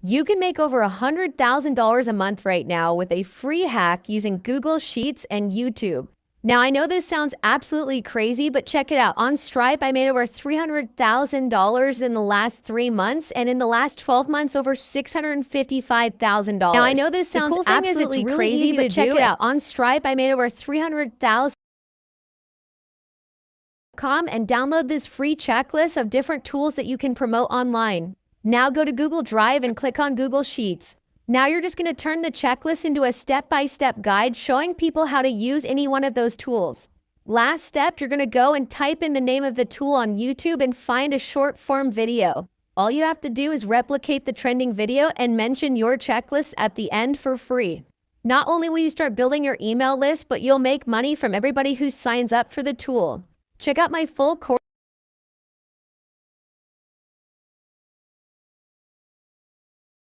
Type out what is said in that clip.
You can make over $100,000 a month right now with a free hack using Google Sheets and YouTube. Now, I know this sounds absolutely crazy, but check it out. On Stripe, I made over $300,000 in the last 3 months, and in the last 12 months, over $655,000. Now, I know this sounds absolutely crazy, but check it out. On Stripe, I made over $300,000 and download this free checklist of different tools that you can promote online. Now go to Google Drive and click on Google Sheets. Now you're just going to turn the checklist into a step-by-step guide showing people how to use any one of those tools. Last step, you're going to go and type in the name of the tool on YouTube and find a short form video. All you have to do is replicate the trending video and mention your checklist at the end for free. Not only will you start building your email list, but you'll make money from everybody who signs up for the tool. Check out my full course